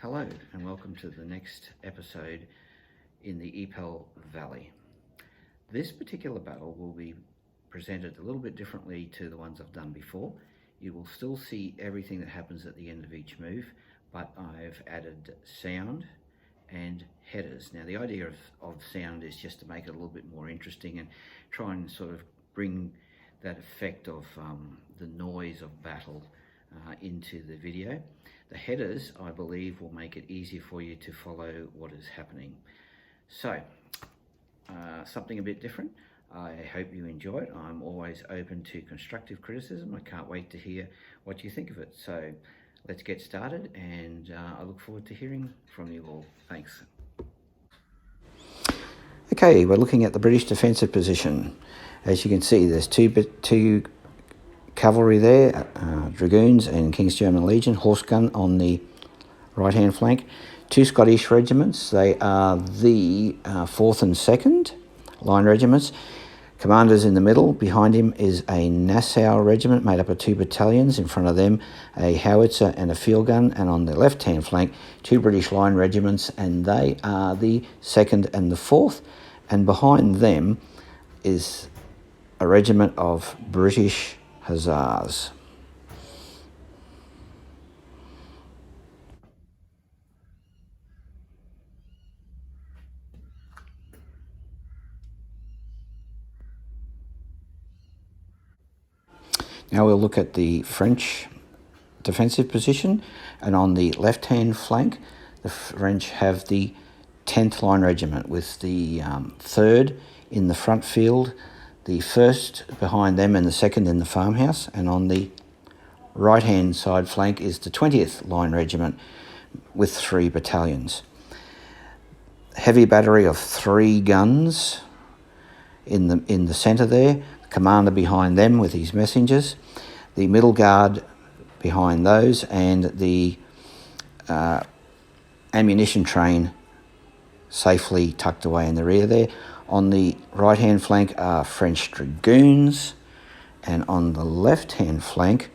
Hello and welcome to the next episode in the Stockaid Valley. This particular battle will be presented a little bit differently to the ones I've done before. You will still see everything that happens at the end of each move, but I've added sound and headers. Now the idea of sound is just to make it a little bit more interesting and try and sort of bring that effect of the noise of battle into the video. The headers, I believe, will make it easier for you to follow what is happening. So, something a bit different. I hope you enjoy it. I'm always open to constructive criticism. I can't wait to hear what you think of it. So, let's get started, and I look forward to hearing from you all. Thanks. Okay, we're looking at the British defensive position. As you can see, there's two cavalry there, Dragoons and King's German Legion, horse gun on the right-hand flank. Two Scottish regiments, they are the 4th and 2nd line regiments. Commanders in the middle, behind him is a Nassau regiment made up of 2 battalions. In front of them, a howitzer and a field gun. And on the left-hand flank, 2 British line regiments, and they are the 2nd and the 4th. And behind them is a regiment of British Hussars. Now we'll look at the French defensive position, and on the left-hand flank, the French have the 10th Line Regiment with the 3rd in the front field, the 1st behind them and the 2nd in the farmhouse, and on the right-hand side flank is the 20th Line Regiment with 3 battalions. Heavy battery of 3 guns in the centre there, commander behind them with his messengers, the middle guard behind those, and the ammunition train safely tucked away in the rear there. On the right-hand flank are French Dragoons, and on the left-hand flank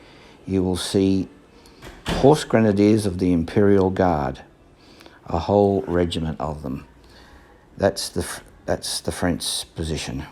you will see Horse Grenadiers of the Imperial Guard, a whole regiment of them. That's the French position.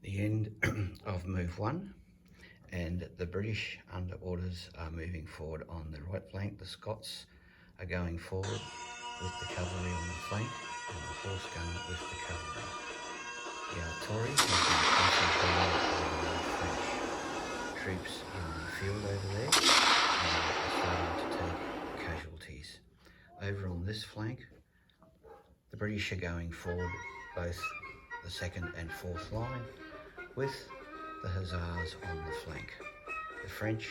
The end of move 1, and the British under orders are moving forward on the right flank. The Scots are going forward with the cavalry on the flank and the horse gun with the cavalry. The artillery has been concentrated on the French troops in the field over there, and are starting to take casualties. Over on this flank, the British are going forward, both the 2nd and 4th line, with the Hussars on the flank. The French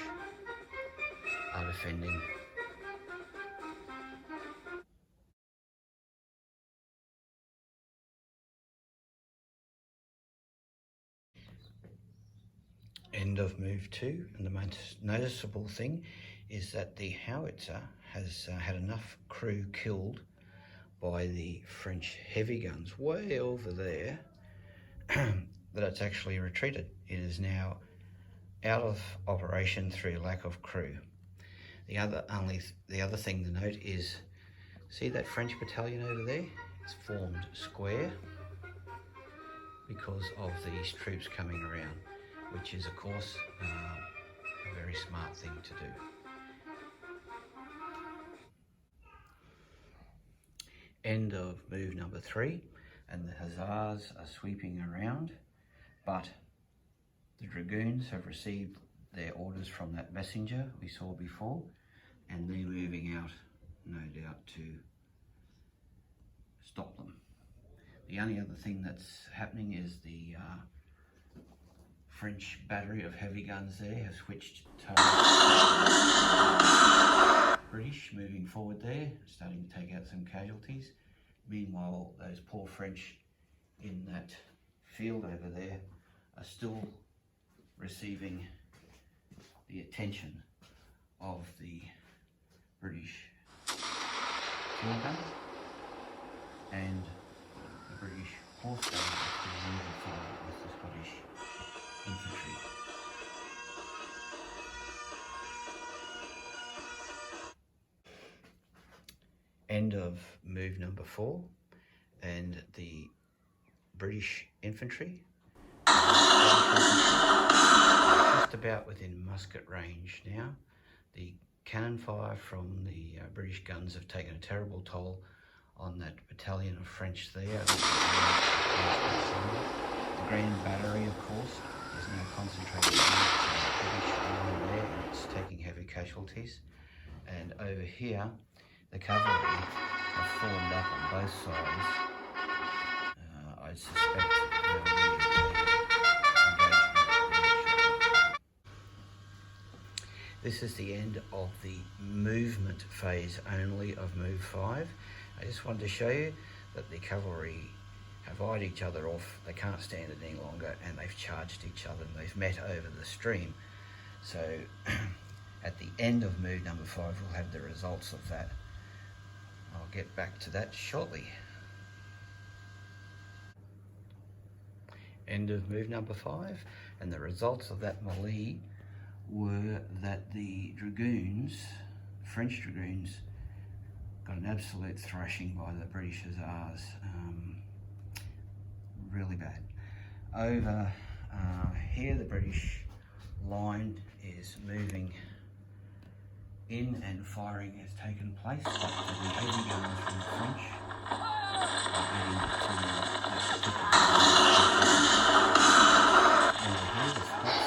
are defending. End of move 2, and the most noticeable thing is that the howitzer has had enough crew killed by the French heavy guns way over there that it's actually retreated. It is now out of operation through lack of crew. The other thing to note is, see that French battalion over there? It's formed square because of these troops coming around, which is of course a very smart thing to do. End of move number 3, and the Hussars are sweeping around, but the Dragoons have received their orders from that messenger we saw before, and they're moving out, no doubt, to stop them. The only other thing that's happening is the French battery of heavy guns there have switched to British moving forward there, starting to take out some casualties. Meanwhile, those poor French in that field over there are still receiving the attention of the British field gun and the British horse gun is moving forward with the Scottish infantry. End of move number 4, and the British infantry just about within musket range now. The cannon fire from the British guns have taken a terrible toll on that battalion of French there. The Grand Battery, of course, is now concentrating on the British line there, and it's taking heavy casualties. And over here, the cavalry have formed up on both sides. I suspect there will be engagement. This is the end of the movement phase only of move 5. I just wanted to show you that the cavalry have eyed each other off. They can't stand it any longer, and they've charged each other, and they've met over the stream. So at the end of move number 5, we'll have the results of that. I'll get back to that shortly. End of move number 5, and the results of that melee were that the dragoons, French dragoons, got an absolute thrashing by the British Hussars. Really bad. Over here, the British line is moving in and firing has taken place, but the heavy guns from the French are getting to that particular over here. The Scots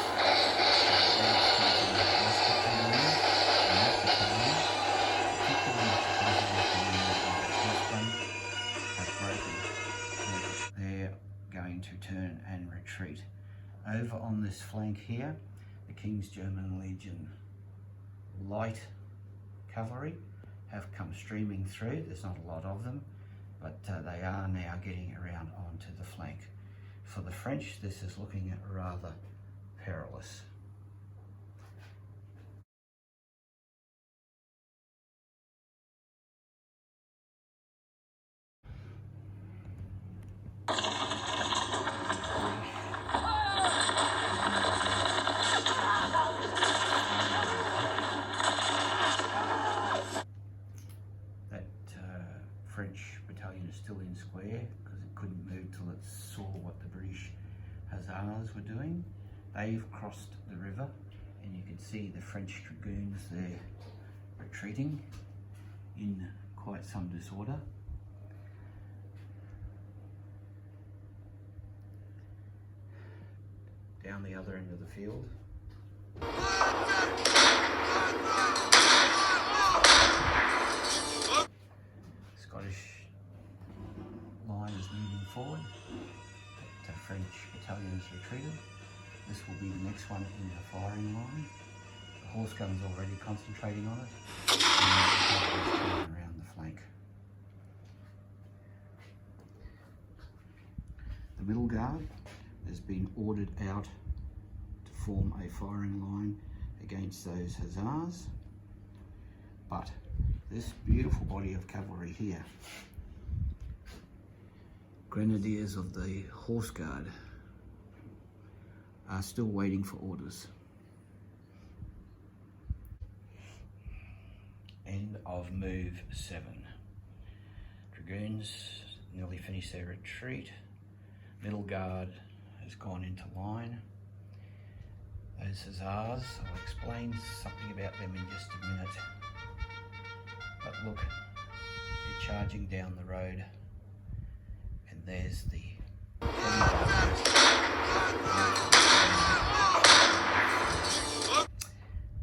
have broken. They're going to turn and retreat. Over on this flank here, the King's German Legion light cavalry have come streaming through. There's not a lot of them, but they are now getting around onto the flank. For the French, this is looking rather perilous. French battalion is still in square because it couldn't move till it saw what the British Hussars were doing. They've crossed the river, and you can see the French dragoons there retreating in quite some disorder. Down the other end of the field, Scottish line is moving forward. The French battalion has retreated. This will be the next one in the firing line. The horse gun's already concentrating on it, and the cavalry's turning around the flank. The middle guard has been ordered out to form a firing line against those Hussars, but this beautiful body of cavalry here, Grenadiers of the Horse Guard, are still waiting for orders. End of move 7. Dragoons nearly finished their retreat. Middle guard has gone into line. Those Hussars, I'll explain something about them in just a minute. But look, they're charging down the road, and there's the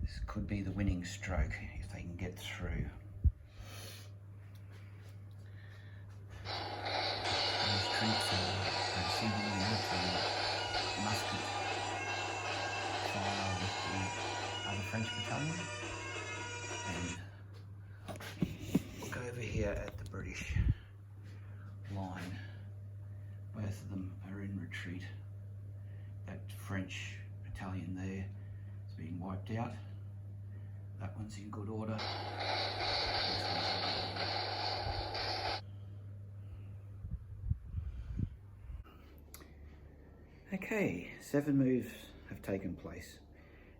this could be the winning stroke if they can get through. Those troops are receiving the musket fire with the other French battalion, and look over here at the British. both of them are in retreat. That French battalion there has been wiped out. That one's in good order. Okay, 7 moves have taken place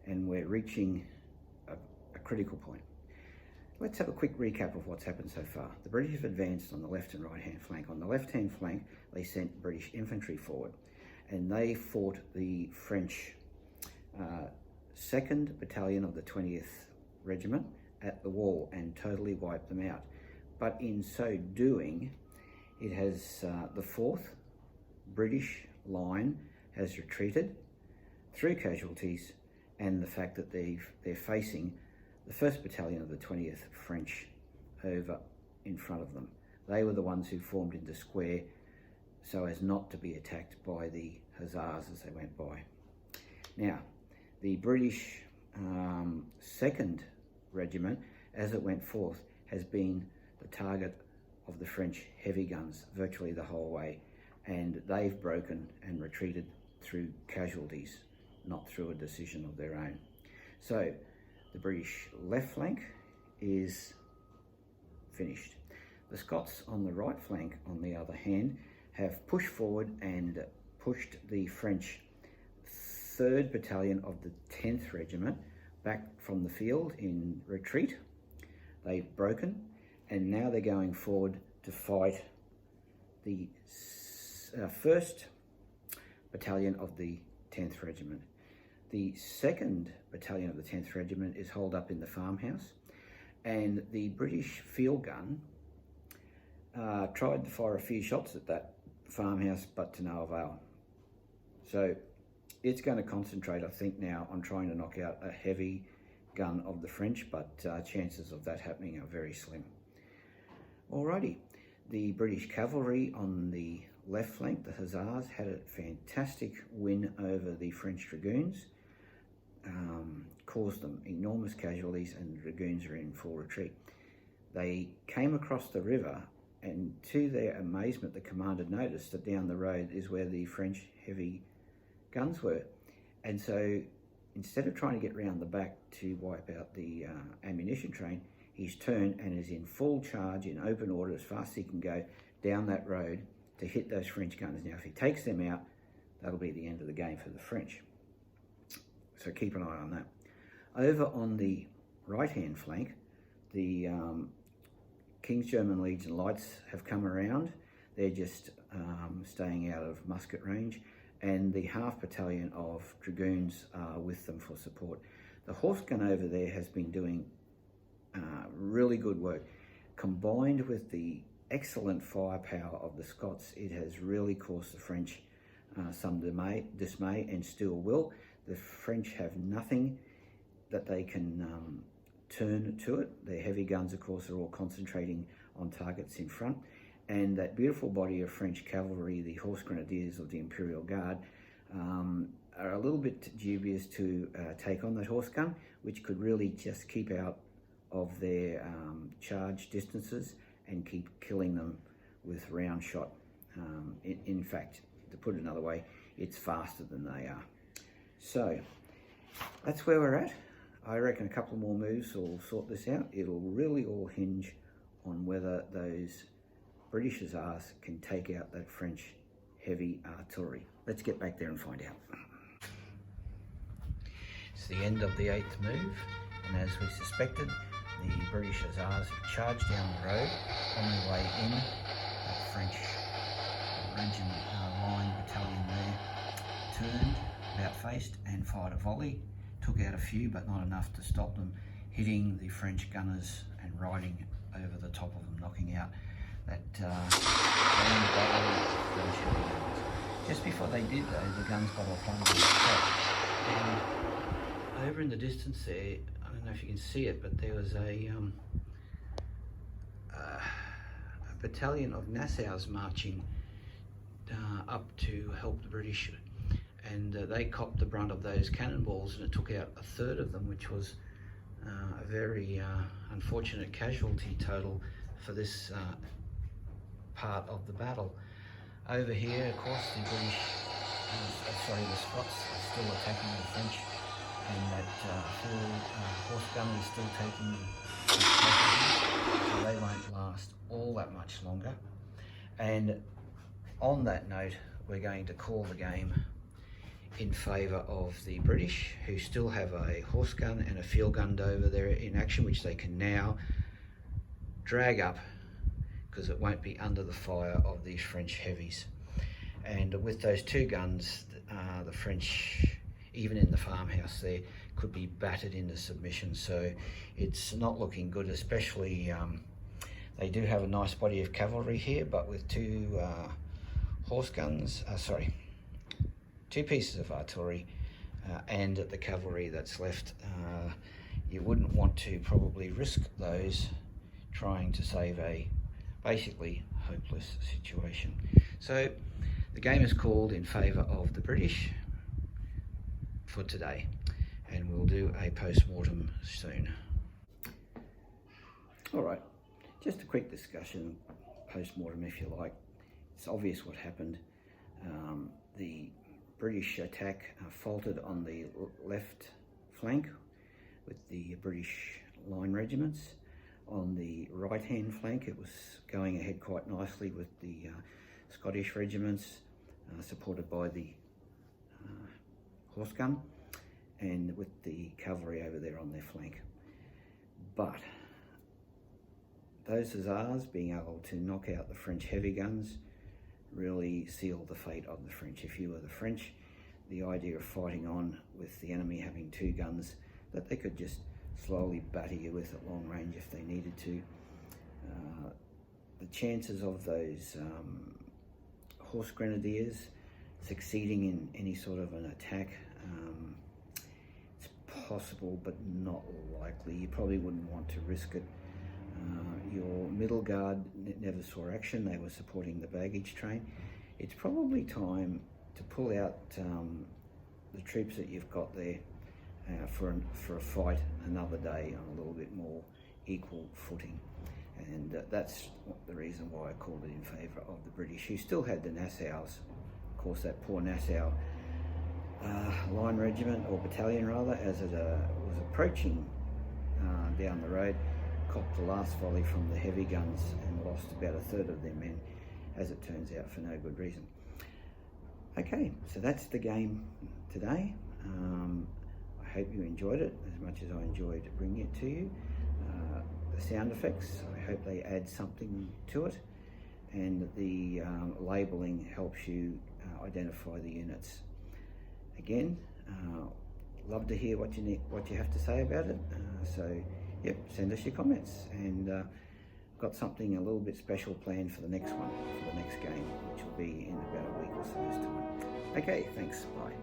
and we're reaching a critical point. Let's have a quick recap of what's happened so far. The British have advanced on the left and right hand flank. On the left hand flank, they sent British infantry forward and they fought the French 2nd Battalion of the 20th Regiment at the wall and totally wiped them out. But in so doing, it has the 4th British line has retreated through casualties and the fact that they're facing the 1st Battalion of the 20th French over in front of them. They were the ones who formed into square so as not to be attacked by the Hussars as they went by. Now, the British 2nd Regiment, as it went forth, has been the target of the French heavy guns virtually the whole way, and they've broken and retreated through casualties, not through a decision of their own. So the British left flank is finished. The Scots on the right flank, on the other hand, have pushed forward and pushed the French 3rd Battalion of the 10th Regiment back from the field in retreat. They've broken and now they're going forward to fight the 1st Battalion of the 10th Regiment. The 2nd Battalion of the 10th Regiment is holed up in the farmhouse, and the British field gun tried to fire a few shots at that farmhouse, but to no avail. So it's going to concentrate, I think, now on trying to knock out a heavy gun of the French, but chances of that happening are very slim. Alrighty, the British cavalry on the left flank, the Hussars, had a fantastic win over the French Dragoons, caused them enormous casualties, and the Dragoons are in full retreat. They came across the river, and to their amazement, the commander noticed that down the road is where the French heavy guns were. And so instead of trying to get round the back to wipe out the ammunition train, he's turned and is in full charge in open order as fast as he can go down that road to hit those French guns. Now, if he takes them out, that'll be the end of the game for the French. So keep an eye on that. Over on the right-hand flank, the King's German Legion Lights have come around. They're just staying out of musket range, and the half battalion of Dragoons are with them for support. The horse gun over there has been doing really good work. Combined with the excellent firepower of the Scots, it has really caused the French some dismay and still will. The French have nothing that they can turn to it. Their heavy guns, of course, are all concentrating on targets in front. And that beautiful body of French cavalry, the Horse Grenadiers of the Imperial Guard, are a little bit dubious to take on that horse gun, which could really just keep out of their charge distances and keep killing them with round shot. In fact, to put it another way, it's faster than they are. So that's where we're at. I reckon a couple more moves will sort this out. It'll really all hinge on whether those British Hussars can take out that French heavy artillery. Let's get back there and find out. It's the end of the 8th move, and as we suspected, the British Hussars have charged down the road on their way in. That French regiment line battalion there turned, about faced, and fired a volley. Took out a few, but not enough to stop them hitting the French gunners and riding over the top of them, knocking out that French heavy guns. Just before they did though, the guns got off one of the top. And over in the distance there, I don't know if you can see it, but there was a battalion of Nassaus marching up to help the British, and they copped the brunt of those cannonballs, and it took out a third of them, which was a very unfortunate casualty total for this part of the battle. Over here, of course, the British, the Scots are still attacking the French, and that full horse gun is still taking the so they won't last all that much longer. And on that note, we're going to call the game in favour of the British, who still have a horse gun and a field gun over there in action, which they can now drag up because it won't be under the fire of these French heavies. And with those two guns, the French, even in the farmhouse there, could be battered into submission. So it's not looking good, especially they do have a nice body of cavalry here, but with two horse guns, two pieces of artillery and the cavalry that's left, you wouldn't want to probably risk those trying to save a basically hopeless situation. So the game is called in favour of the British for today, and we'll do a post-mortem soon. All right, just a quick discussion, post-mortem if you like. It's obvious what happened. The British attack faltered on the left flank with the British line regiments. On the right-hand flank, it was going ahead quite nicely with the Scottish regiments, supported by the horse gun, and with the cavalry over there on their flank. But those hussars being able to knock out the French heavy guns really sealed the fate of the French. If you were the French, the idea of fighting on with the enemy having two guns that they could just slowly batter you with at long range if they needed to, the chances of those horse grenadiers succeeding in any sort of an attack, it's possible but not likely. You probably wouldn't want to risk it. Your middle guard never saw action. They were supporting the baggage train. It's probably time to pull out the troops that you've got there for a fight another day on a little bit more equal footing. And that's the reason why I called it in favour of the British, who still had the Nassaus. Of course, that poor Nassau line regiment, or battalion rather, as it was approaching down the road, copped the last volley from the heavy guns and lost about a third of their men, as it turns out, for no good reason. Okay, so that's the game today. I hope you enjoyed it as much as I enjoyed bringing it to you. The sound effects, I hope they add something to it, and the labelling helps you identify the units. Again, love to hear what you have to say about it. So, yep, send us your comments, and got something a little bit special planned for the next one, for the next game, which will be in about a week or so's time. Okay, thanks, bye.